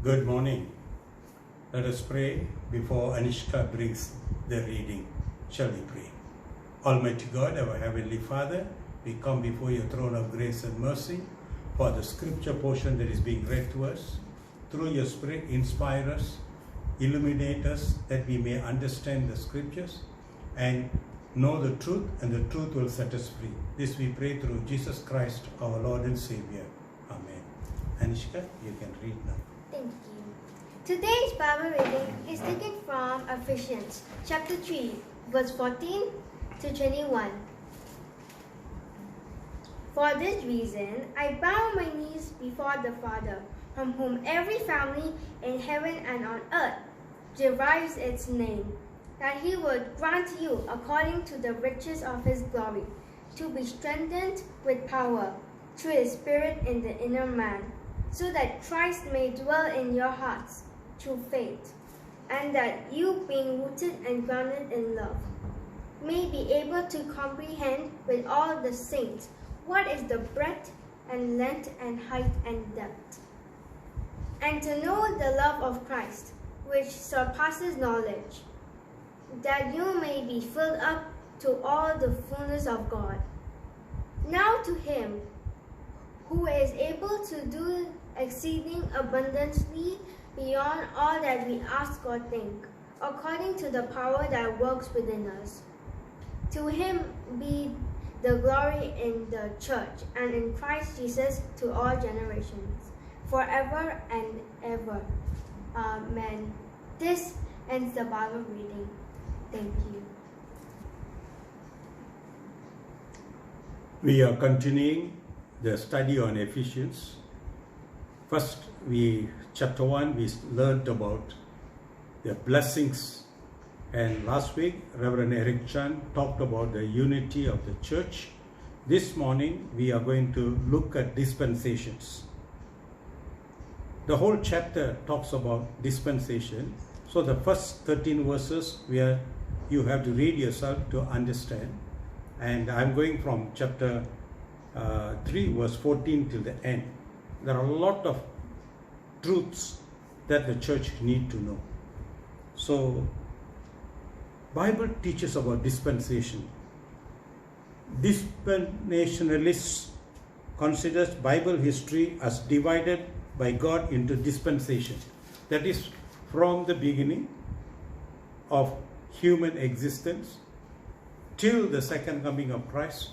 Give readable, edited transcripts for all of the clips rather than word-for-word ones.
Good morning. Let us pray before Anishka brings the reading. Shall we pray? Almighty God, our Heavenly Father, we come before your throne of grace and mercy for the scripture portion that is being read to us. Through your Spirit, inspire us, illuminate us, that we may understand the scriptures and know the truth, and the truth will set us free. This we pray through Jesus Christ, our Lord and Savior. Amen. Anishka, you can read now. Thank you. Today's Bible reading is taken from Ephesians chapter 3, verse 14 to 21. For this reason, I bow my knees before the Father, from whom every family in heaven and on earth derives its name, that he would grant you, according to the riches of his glory, to be strengthened with power through his Spirit in the inner man, so that Christ may dwell in your hearts through faith, and that you, being rooted and grounded in love, may be able to comprehend with all the saints what is the breadth and length and height and depth, and to know the love of Christ, which surpasses knowledge, that you may be filled up to all the fullness of God. Now to him who is able to do exceeding abundantly beyond all that we ask or think, according to the power that works within us. To him be the glory in the church and in Christ Jesus to all generations, forever and ever. Amen. This ends the Bible reading. Thank you. We are continuing the study on Ephesians. First, chapter 1, we learned about the blessings. And last week, Reverend Eric Chan talked about the unity of the church. This morning, we are going to look at dispensations. The whole chapter talks about dispensation. So the first 13 verses where you have to read yourself to understand. And I'm going from chapter 3, verse 14 till the end. There are a lot of truths that the church need to know. So, Bible teaches about dispensation. Dispensationalists considers Bible history as divided by God into dispensation. That is, from the beginning of human existence till the second coming of Christ,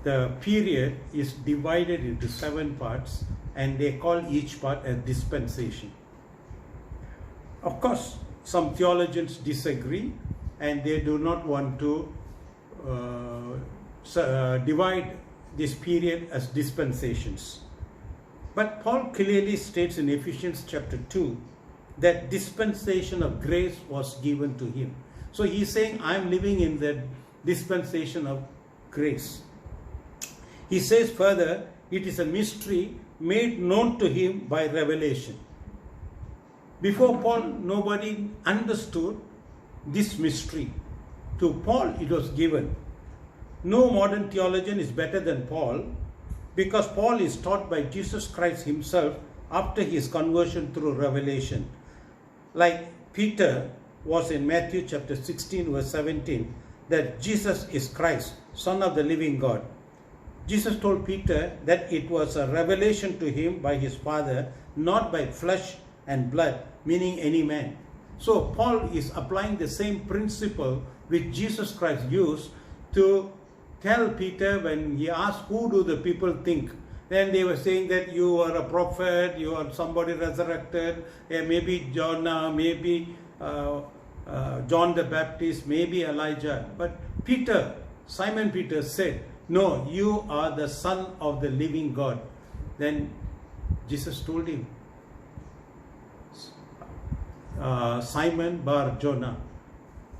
the period is divided into 7 parts, and they call each part a dispensation. Of course, some theologians disagree, and they do not want to divide this period as dispensations. But Paul clearly states in Ephesians chapter 2 that dispensation of grace was given to him. So he's saying, I'm living in the dispensation of grace. He says further, it is a mystery made known to him by revelation. Before Paul, nobody understood this mystery. To Paul, it was given. No modern theologian is better than Paul, because Paul is taught by Jesus Christ himself after his conversion through revelation. Like Peter was in Matthew chapter 16, verse 17, that Jesus is Christ, Son of the living God. Jesus told Peter that it was a revelation to him by his Father, not by flesh and blood, meaning any man. So Paul is applying the same principle which Jesus Christ used to tell Peter when he asked, who do the people think? Then they were saying that you are a prophet, you are somebody resurrected, maybe Jonah, maybe John the Baptist, maybe Elijah. But Peter, Simon Peter said, no, you are the Son of the living God. Then Jesus told him, Simon Bar Jonah,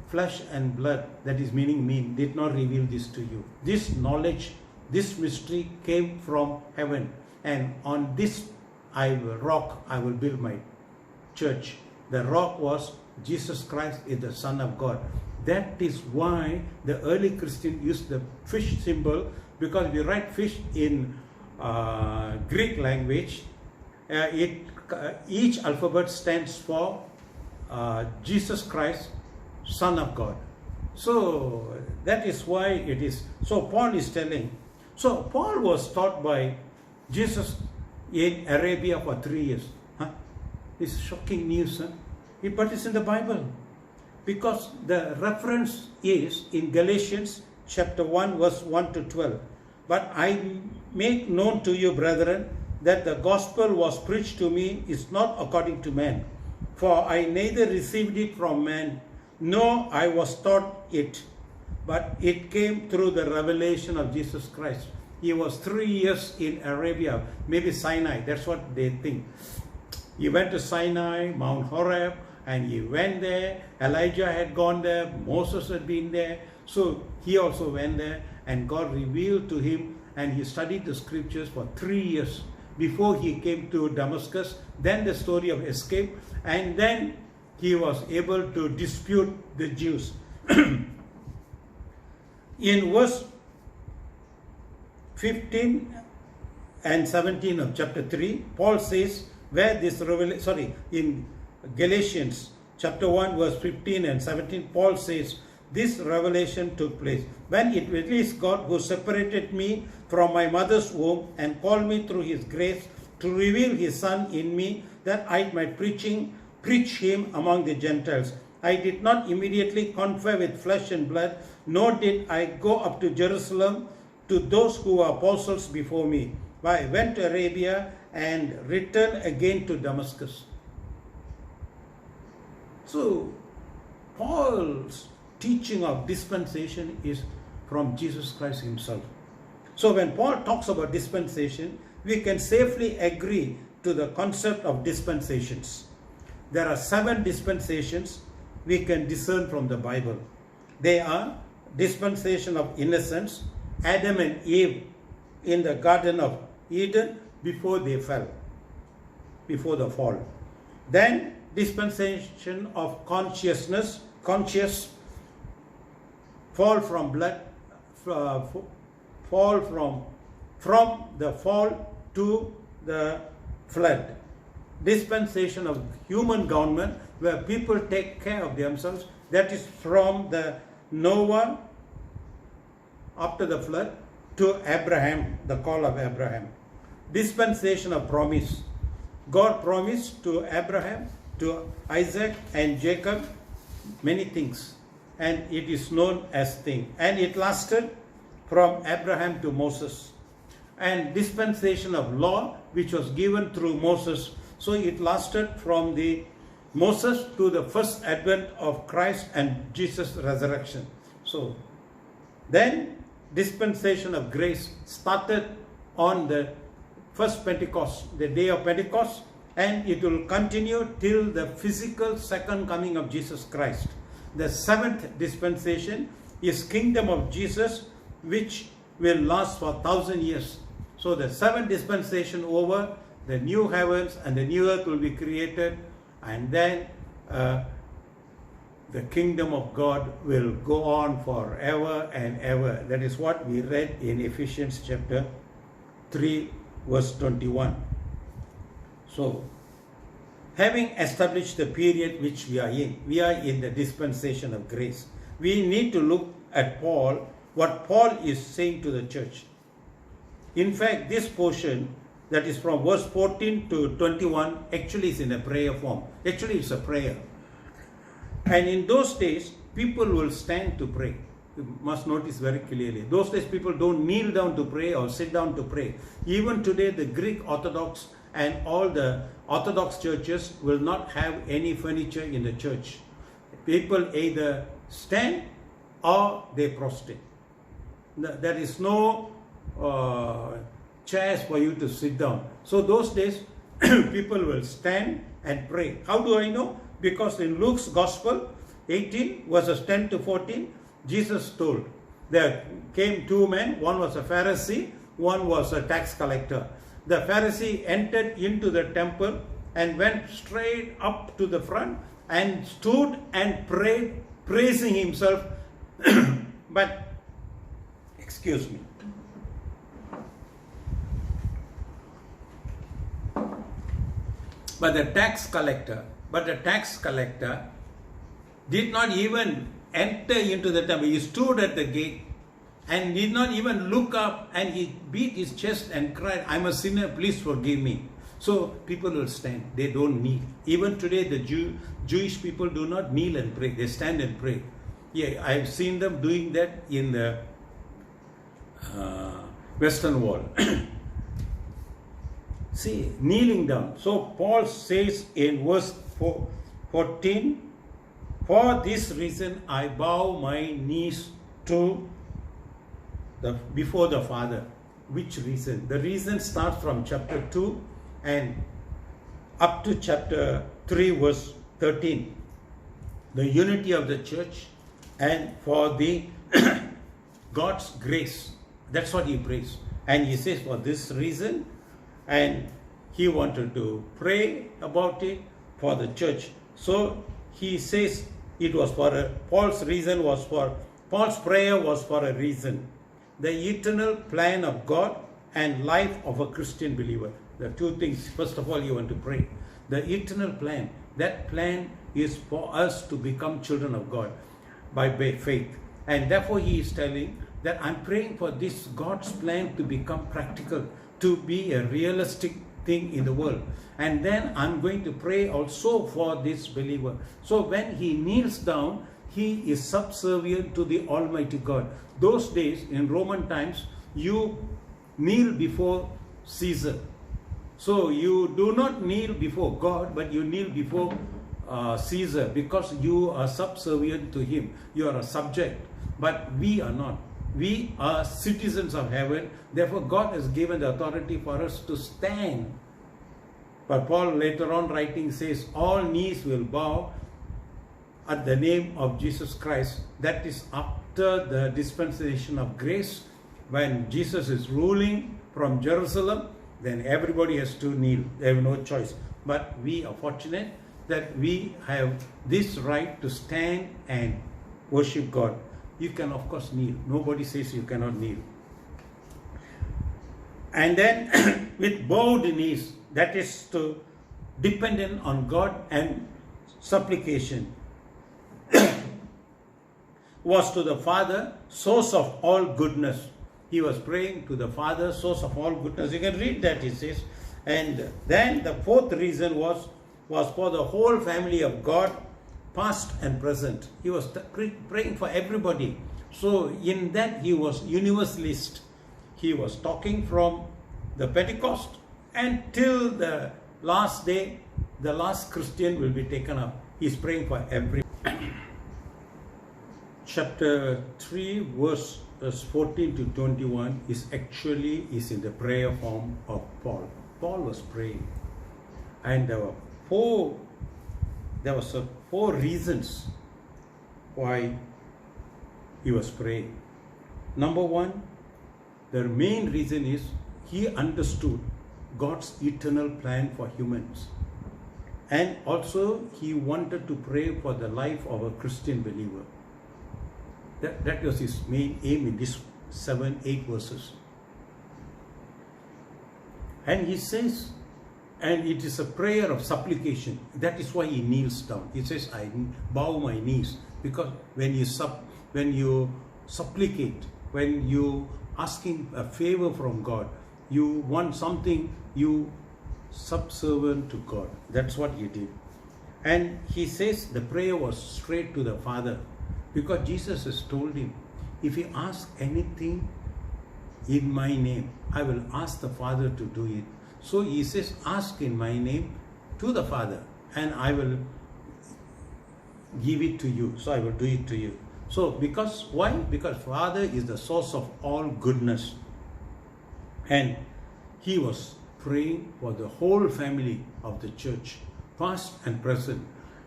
flesh and blood, that is meaning me, did not reveal this to you. This knowledge, this mystery came from heaven, and on this rock I will build my church. The rock was Jesus Christ, is the Son of God. That is why the early Christians used the fish symbol, because we write fish in Greek language, each alphabet stands for Jesus Christ, Son of God. So that is why it is. So Paul is telling. So Paul was taught by Jesus in Arabia for 3 years. It's shocking news, but it's in the Bible. Because the reference is in Galatians chapter 1 verse 1 to 12. But I make known to you, brethren, that the gospel was preached to me is not according to man. For I neither received it from man, nor I was taught it, but it came through the revelation of Jesus Christ. He was 3 years in Arabia, maybe Sinai, that's what they think. He went to Sinai, Mount Horeb, and he went there. Elijah had gone there, Moses had been there, so he also went there, and God revealed to him, and he studied the scriptures for 3 years before he came to Damascus. Then the story of escape, and then he was able to dispute the Jews. In verse 15 and 17 of chapter 3, Paul says, where this revelation, in Galatians chapter 1 verse 15 and 17, Paul says, this revelation took place when it released God who separated me from my mother's womb and called me through his grace to reveal his Son in me, that I might preach him among the Gentiles. I did not immediately confer with flesh and blood, nor did I go up to Jerusalem to those who were apostles before me. But I went to Arabia and returned again to Damascus. So, Paul's teaching of dispensation is from Jesus Christ himself. So when Paul talks about dispensation, we can safely agree to the concept of dispensations. There are 7 dispensations we can discern from the Bible. They are dispensation of innocence, Adam and Eve in the Garden of Eden before they fell, before the fall. Then dispensation of conscious fall from blood, fall from the fall to the flood. Dispensation of human government, where people take care of themselves, that is from the Noah after the flood to Abraham, the call of Abraham. Dispensation of promise. God promised to Abraham, to Isaac and Jacob many things, and it is known as thing, and it lasted from Abraham to Moses. And dispensation of law, which was given through Moses, so it lasted from the Moses to the first advent of Christ and Jesus' resurrection. So then dispensation of grace started on the first Pentecost, the day of Pentecost, and it will continue till the physical second coming of Jesus Christ. The 7th dispensation is kingdom of Jesus, which will last for 1,000 years. So the 7th dispensation over, the new heavens and the new earth will be created, and then the kingdom of God will go on forever and ever. That is what we read in Ephesians chapter 3 verse 21. So, having established the period which we are in the dispensation of grace. We need to look at Paul, what Paul is saying to the church. In fact, this portion that is from verse 14 to 21 actually is in a prayer form. Actually, it's a prayer. And in those days, people will stand to pray. You must notice very clearly. Those days, people don't kneel down to pray or sit down to pray. Even today, the Greek Orthodox and all the Orthodox churches will not have any furniture in the church. People either stand or they prostrate. There is no chairs for you to sit down. So those days, people will stand and pray. How do I know? Because in Luke's Gospel, 18 verses 10 to 14, Jesus told, there came 2 men, one was a Pharisee, one was a tax collector. The Pharisee entered into the temple and went straight up to the front and stood and prayed, praising himself. But, excuse me. But the tax collector did not even enter into the temple. He stood at the gate and did not even look up, and he beat his chest and cried, "I'm a sinner, please forgive me." So people will stand, they don't kneel. Even today the Jewish people do not kneel and pray, they stand and pray. Yeah, I've seen them doing that in the Western Wall. See, kneeling down. So Paul says in verse 14, "For this reason I bow my knees before the Father." Which reason? The reason starts from chapter 2 and up to chapter 3 verse 13. The unity of the church and for the God's grace. That's what he prays. And he says for this reason, and he wanted to pray about it for the church. So he says it was Paul's prayer was for a reason. The eternal plan of God and life of a Christian believer. The two things. First of all, you want to pray. The eternal plan. That plan is for us to become children of God by faith. And therefore he is telling that I'm praying for this God's plan to become practical, to be a realistic thing in the world. And then I'm going to pray also for this believer. So when he kneels down, he is subservient to the Almighty God. Those days in Roman times, you kneel before Caesar. So you do not kneel before God, but you kneel before Caesar, because you are subservient to him. You are a subject, but we are not. We are citizens of heaven. Therefore God has given the authority for us to stand. But Paul later on writing says, all knees will bow at the name of Jesus Christ. That is after the dispensation of grace. When Jesus is ruling from Jerusalem, then everybody has to kneel. They have no choice. But we are fortunate that we have this right to stand and worship God. You can of course kneel. Nobody says you cannot kneel. And then with bowed knees, that is to dependent on God and supplication, was to the Father, source of all goodness. He was praying to the Father, source of all goodness. You can read that, it says. And then the fourth reason was for the whole family of God, past and present. He was praying for everybody. So in that he was universalist. He was talking from the Pentecost until the last day, the last Christian will be taken up. He's praying for everybody. Chapter 3 verse 14 to 21 is in the prayer form of Paul. Paul was praying, and there were four reasons why he was praying. Number one, the main reason is he understood God's eternal plan for humans, and also he wanted to pray for the life of a Christian believer. That was his main aim in these 7-8 verses. And he says, and it is a prayer of supplication. That is why he kneels down. He says, I bow my knees. Because when you supplicate, when you asking a favor from God, you want something, you subservient to God. That's what he did. And he says the prayer was straight to the Father. Because Jesus has told him, if you ask anything in my name, I will ask the Father to do it. So he says, ask in my name to the Father, and I will give it to you. So I will do it to you. So why? Because Father is the source of all goodness. And he was praying for the whole family of the church, past and present.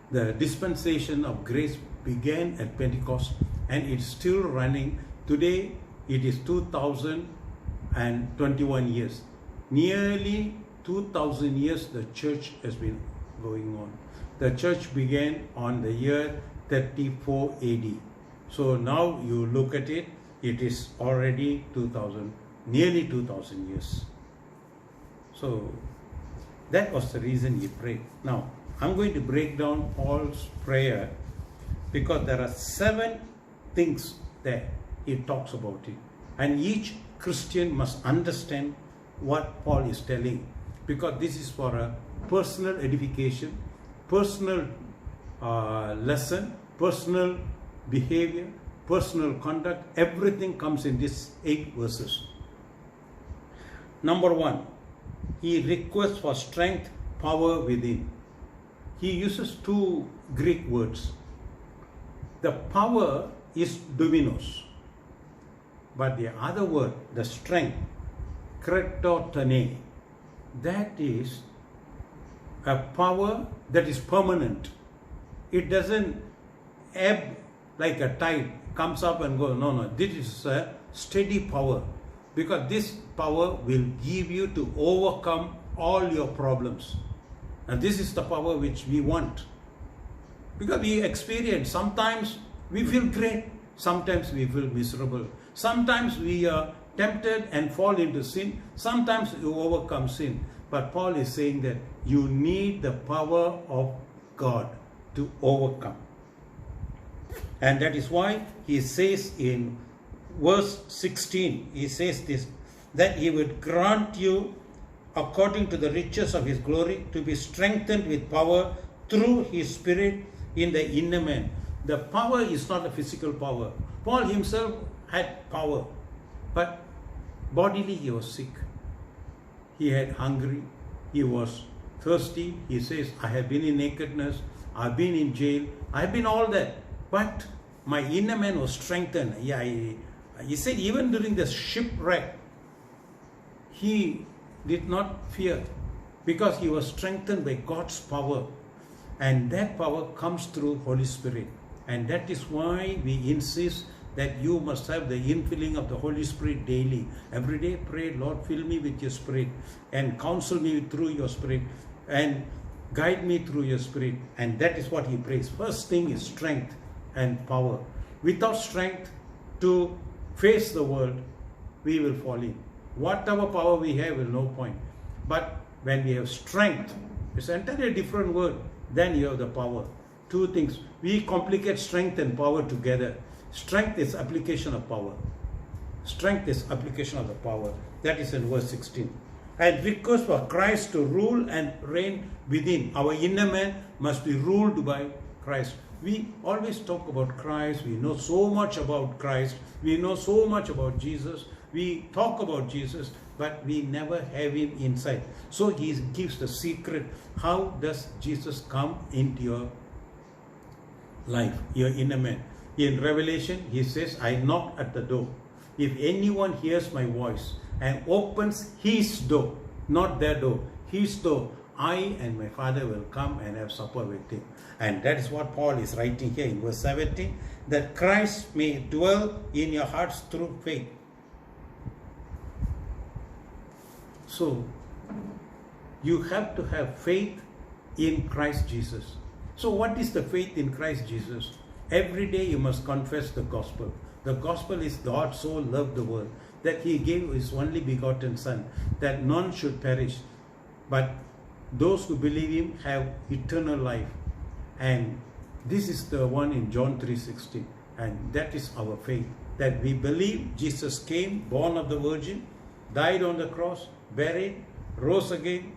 The dispensation of grace began at Pentecost, and it's still running. Today it is 2021 years. Nearly 2000 years the church has been going on. The church began on the year 34 AD. So now you look at it, it is already nearly 2000 years. So That was the reason he prayed. Now, I'm going to break down Paul's prayer because there are 7 things there he talks about it. And each Christian must understand what Paul is telling, because this is for a personal edification, personal lesson, personal behavior, personal conduct. Everything comes in these 8 verses. Number 1, he requests for strength, power within. He uses 2 Greek words. The power is dunamis, but the other word, the strength, kretotene, that is a power that is permanent. It doesn't ebb like a tide, comes up and goes. No, this is a steady power, because this power will give you to overcome all your problems. And this is the power which we want, because we experience, sometimes we feel great, sometimes we feel miserable, sometimes we are tempted and fall into sin, sometimes you overcome sin. But Paul is saying that you need the power of God to overcome. And that is why he says in verse 16, he says this, that he would grant you according to the riches of his glory to be strengthened with power through his Spirit in the inner man. The power is not a physical power. Paul himself had power, but bodily he was sick. He had hungry, he was thirsty. He says, I have been in nakedness, I've been in jail, I've been all that. But my inner man was strengthened. He said even during the shipwreck, he did not fear, because he was strengthened by God's power. And that power comes through Holy Spirit. And that is why we insist that you must have the infilling of the Holy Spirit daily. Every day pray, Lord, fill me with your Spirit and counsel me through your Spirit and guide me through your Spirit. And that is what he prays. First thing is strength and power. Without strength to face the world, we will fall in. Whatever power we have is no point. But when we have strength, it's an entirely different word. Then you have the power. 2 things. We complicate strength and power together. Strength is application of power. Strength is application of the power. That is in verse 16. And request for Christ to rule and reign within. Our inner man must be ruled by Christ. We always talk about Christ. We know so much about Christ. We know so much about Jesus. We talk about Jesus, but we never have him inside. So he gives the secret. How does Jesus come into your life, your inner man? In Revelation, he says, I knock at the door. If anyone hears my voice and opens his door, not their door, his door, I and my Father will come and have supper with him. And that is what Paul is writing here in verse 17, that Christ may dwell in your hearts through faith. So, you have to have faith in Christ Jesus. So what is the faith in Christ Jesus? Every day you must confess the gospel. The gospel is God so loved the world that he gave his only begotten Son, that none should perish, but those who believe him have eternal life. And this is the one in John 3:16. And that is our faith, that we believe Jesus came, born of the Virgin, died on the cross, buried, rose again,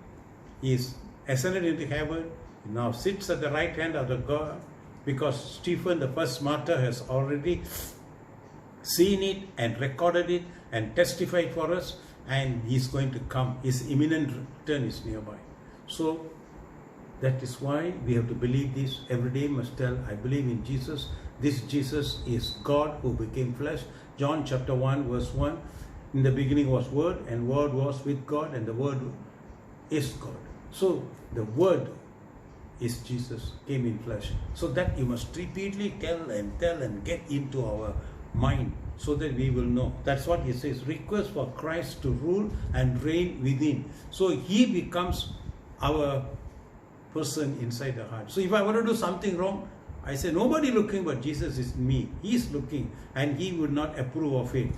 he is ascended into heaven, now sits at the right hand of the God, because Stephen, the first martyr, has already seen it and recorded it and testified for us, and he is going to come. His imminent return is nearby. So that is why we have to believe this. Every day must tell, I believe in Jesus. This Jesus is God who became flesh. John chapter 1 verse 1. In the beginning was Word, and Word was with God, and the Word is God. So the Word is Jesus, came in flesh. So that you must repeatedly tell and get into our mind, so that we will know. That's what he says. Request for Christ to rule and reign within. So he becomes our person inside the heart. So if I want to do something wrong, I say, nobody looking but Jesus is me. He is looking, and he would not approve of it.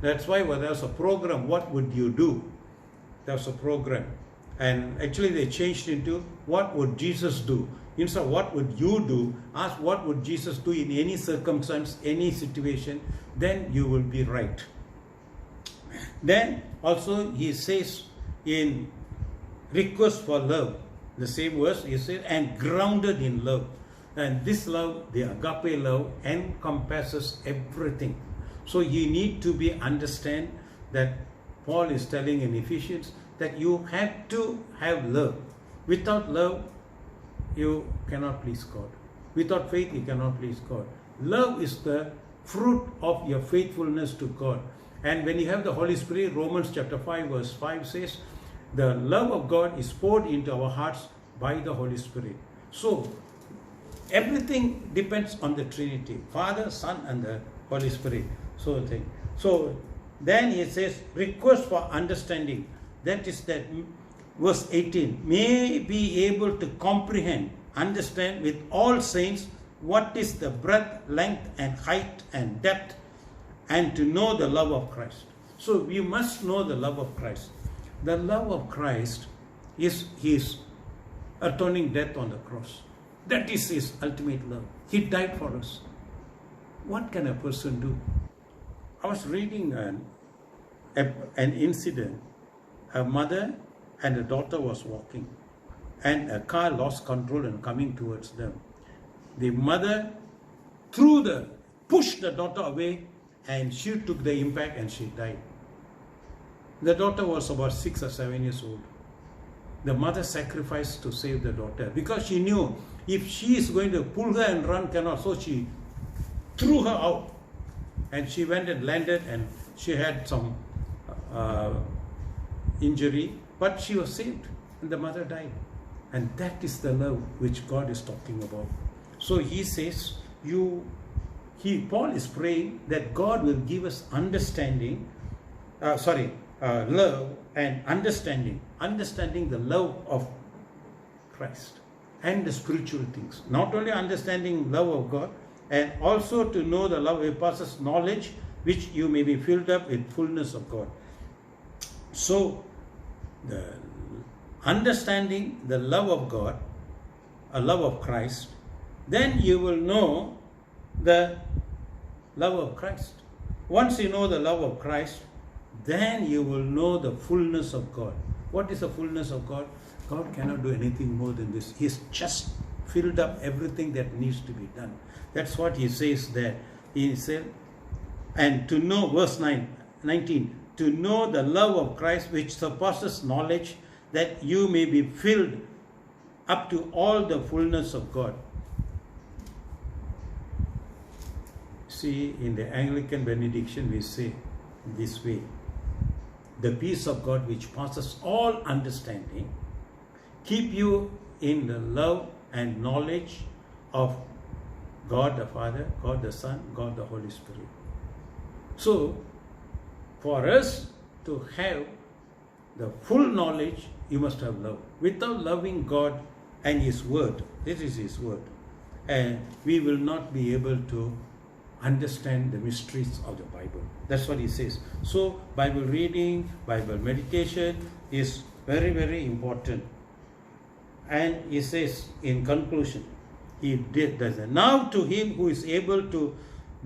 That's why there was a program, what would you do? There was a program. And actually they changed into what would Jesus do? Instead of what would you do, ask what would Jesus do in any circumstance, any situation, then you will be right. Then also he says in request for love, the same verse he says, and grounded in love. And this love, the agape love, encompasses everything. So you need to understand that Paul is telling in Ephesians that you have to have love. Without love, you cannot please God. Without faith, you cannot please God. Love is the fruit of your faithfulness to God. And when you have the Holy Spirit, Romans chapter 5 verse 5 says, the love of God is poured into our hearts by the Holy Spirit. So, everything depends on the Trinity, Father, Son, and the Holy Spirit. So then he says, request for understanding. That is that verse 18. May be able to comprehend, understand with all saints what is the breadth, length, and height, and depth, and to know the love of Christ. So we must know the love of Christ. The love of Christ is his atoning death on the cross. That is his ultimate love. He died for us. What can a person do? I was reading an incident. A mother and a daughter was walking, and a car lost control and coming towards them. The mother pushed the daughter away, and she took the impact and she died. The daughter was about 6 or 7 years old. The mother sacrificed to save the daughter because she knew if she is going to pull her and run cannot, so she threw her out, and she went and landed, and she had some injury, but she was saved, and the mother died. And that is the love which God is talking about. So he says, Paul is praying that God will give us love and understanding the love of Christ and the spiritual things. Not only understanding love of God, and also to know the love it passes knowledge, which you may be filled up with fullness of God. So the understanding the love of God, a love of Christ, then you will know the love of Christ. Once you know the love of Christ, then you will know the fullness of God. What is the fullness of God? God cannot do anything more than this. He's just filled up everything that needs to be done. That's what he says there. He said, and to know, verse 19, to know the love of Christ which surpasses knowledge, that you may be filled up to all the fullness of God. See, in the Anglican benediction we say this way, the peace of God which passes all understanding, keep you in the love and knowledge of God the Father, God the Son, God the Holy Spirit. So, for us to have the full knowledge, you must have love. Without loving God and His Word, this is His Word, and we will not be able to understand the mysteries of the Bible. That's what he says. So, Bible reading, Bible meditation is very, very important. And he says in conclusion, he did that. Now to him who is able to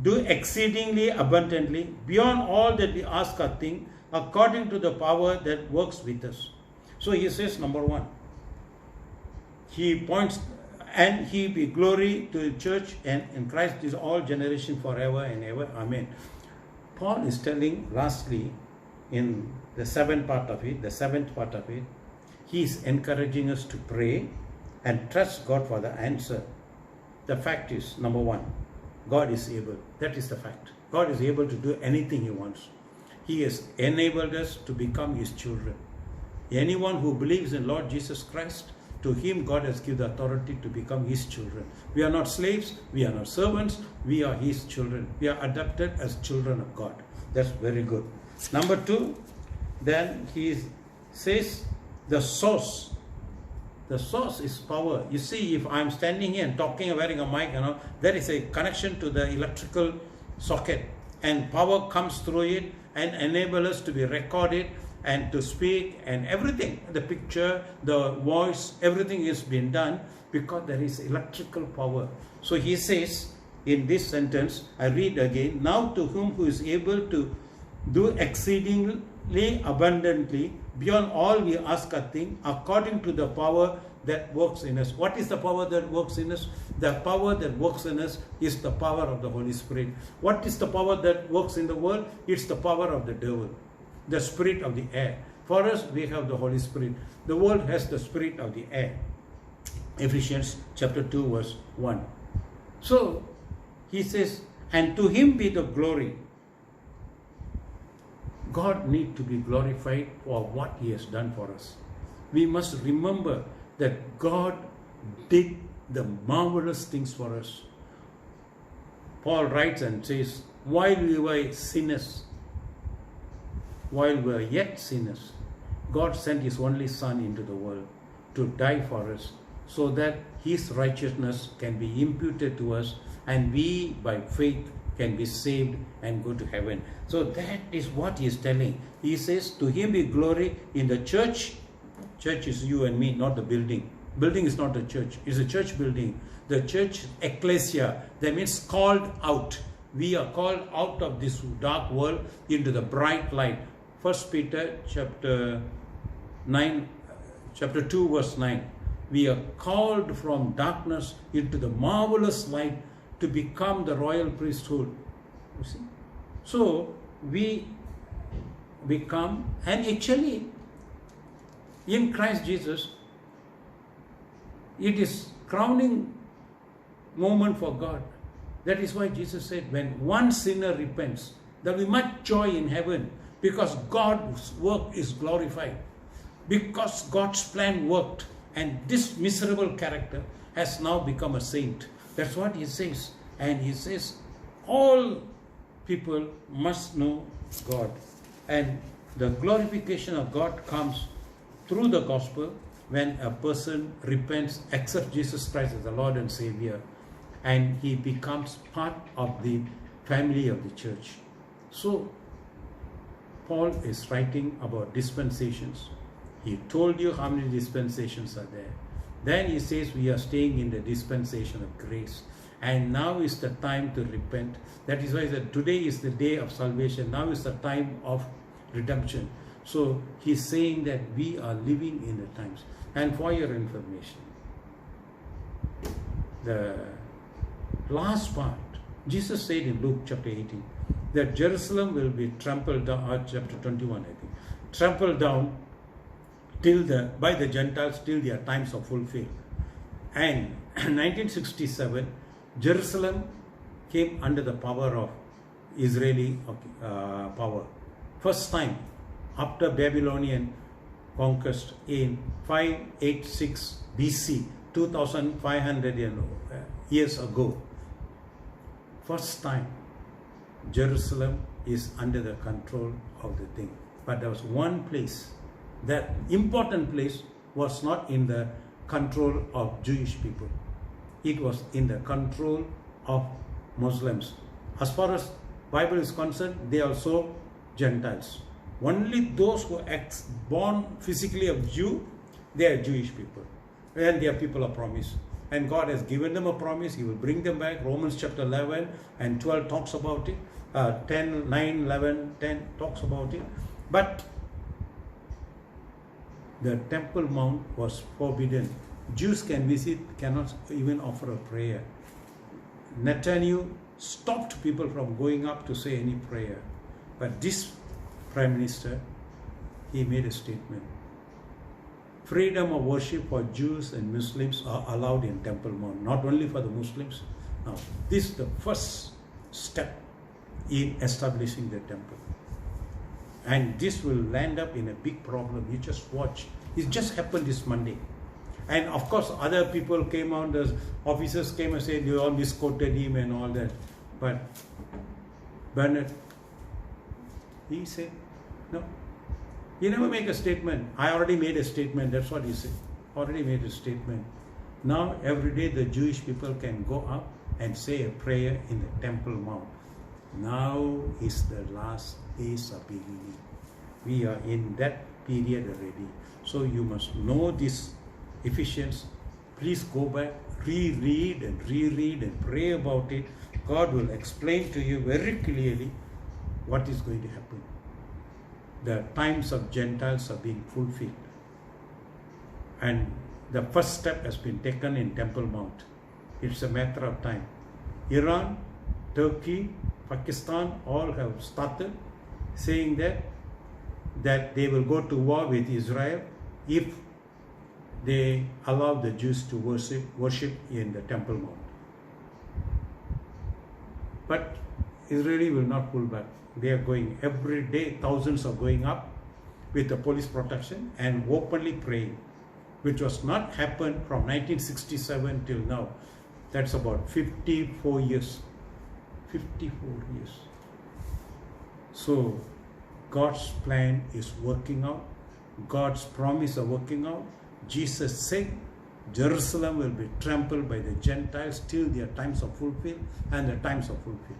do exceedingly abundantly beyond all that we ask or think, according to the power that works with us. So he says, number one, he points, and he be glory to the church and in Christ is all generation forever and ever. Amen. Paul is telling lastly in the seventh part of it, he is encouraging us to pray and trust God for the answer. The fact is, number one, God is able. That is the fact. God is able to do anything He wants. He has enabled us to become His children. Anyone who believes in Lord Jesus Christ, to him God has given the authority to become His children. We are not slaves, we are not servants, we are His children. We are adopted as children of God. That's very good. Number two, then he says the source. The source is power. You see, if I'm standing here and talking and wearing a mic, there is a connection to the electrical socket, and power comes through it and enable us to be recorded and to speak and everything. The picture, the voice, everything is being done because there is electrical power. So he says in this sentence, I read again, now to whom who is able to do exceedingly abundantly beyond all we ask or think, according to the power that works in us. What is the power that works in us? The power that works in us is the power of the Holy Spirit. What is the power that works in the world? It's the power of the devil, the spirit of the air. For us, we have the Holy Spirit. The world has the spirit of the air. Ephesians chapter 2 verse 1. So, he says, and to him be the glory. God needs to be glorified for what he has done for us. We must remember that God did the marvelous things for us. Paul writes and says, while we were sinners, while we were yet sinners, God sent his only Son into the world to die for us, so that his righteousness can be imputed to us, and we by faith can be saved and go to heaven. So that is what he is telling. He says, to him be glory in the church. Church is you and me, not the building. Building is not the church. It's a church building. The church, ecclesia, that means called out. We are called out of this dark world into the bright light. 1 Peter chapter 2 verse 9. We are called from darkness into the marvelous light to become the royal priesthood. You see? So we become, and actually in Christ Jesus, it is crowning moment for God. That is why Jesus said, when one sinner repents, there will be much joy in heaven, because God's work is glorified, because God's plan worked, and this miserable character has now become a saint. That's what he says. And he says, all people must know God. And the glorification of God comes through the gospel when a person repents, accepts Jesus Christ as the Lord and Savior, and he becomes part of the family of the church. So, Paul is writing about dispensations. He told you how many dispensations are there. Then he says we are staying in the dispensation of grace. And now is the time to repent. That is why he said, today is the day of salvation. Now is the time of redemption. So he's saying that we are living in the times. And for your information, the last part, Jesus said in Luke chapter 18, that Jerusalem will be trampled down, chapter 21 I think, trampled down by the Gentiles till their times are fulfilled. And 1967, Jerusalem came under the power of Israeli power. First time after Babylonian conquest in 586 BC, 2500 years ago. First time Jerusalem is under the control of the thing. But there was one place, that important place was not in the control of Jewish people. It was in the control of Muslims. As far as Bible is concerned, they are also Gentiles. Only those who are born physically of Jew, they are Jewish people. And they are people of promise. And God has given them a promise. He will bring them back. Romans chapter 11 and 12 talks about it. 10, 9, 11, 10 talks about it. But the Temple Mount was forbidden. Jews can visit, cannot even offer a prayer. Netanyahu stopped people from going up to say any prayer. But this Prime Minister, he made a statement. Freedom of worship for Jews and Muslims are allowed in Temple Mount, not only for the Muslims. Now, this is the first step in establishing the temple. And this will land up in a big problem. You just watch. It just happened this Monday. And of course, other people came out, the officers came and said, you all misquoted him and all that. But Bernard, he said, no. He never make a statement. I already made a statement. That's what he said. Already made a statement. Now, every day, the Jewish people can go up and say a prayer in the Temple Mount. Now is the last days are beginning. We are in that period already. So you must know this Ephesians. Please go back, reread and pray about it. God will explain to you very clearly what is going to happen. The times of Gentiles are being fulfilled. And the first step has been taken in Temple Mount. It's a matter of time. Iran, Turkey, Pakistan all have started saying that they will go to war with Israel if they allow the Jews to worship in the Temple Mount. But Israeli will not pull back. They are going every day, thousands are going up with the police protection and openly praying, which was not happened from 1967 till now. That's about 54 years. 54 years. So God's plan is working out. God's promise are working out. Jesus said Jerusalem will be trampled by the Gentiles till their times are fulfilled, and the times are fulfilled.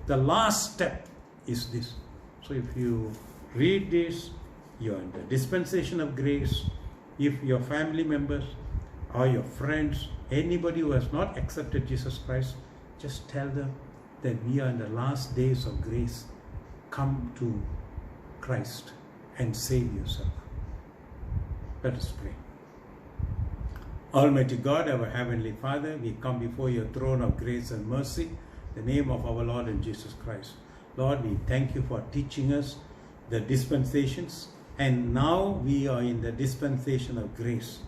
The last step is this. So if you read this, you are in the dispensation of grace. If your family members or your friends, anybody who has not accepted Jesus Christ, just tell them that we are in the last days of grace. Come to Christ and save yourself. Let us pray. Almighty God, our Heavenly Father, we come before your throne of grace and mercy, in the name of our Lord and Jesus Christ. Lord, we thank you for teaching us the dispensations, and now we are in the dispensation of grace.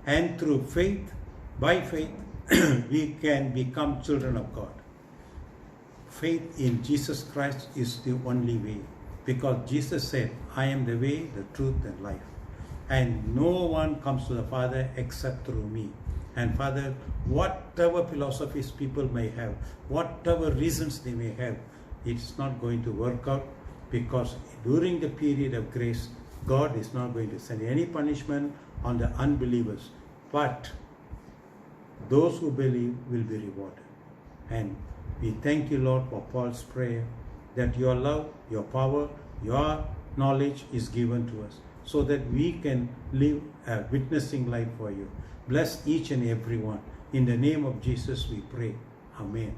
And through faith, by faith, we can become children of God. Faith in Jesus Christ is the only way, because Jesus said, I am the way, the truth, and life. And no one comes to the Father except through me. And Father, whatever philosophies people may have, whatever reasons they may have, it's not going to work out, because during the period of grace, God is not going to send any punishment on the unbelievers. But those who believe will be rewarded. And we thank you, Lord, for Paul's prayer, that your love, your power, your knowledge is given to us, so that we can live a witnessing life for you. Bless each and every one. In the name of Jesus we pray. Amen.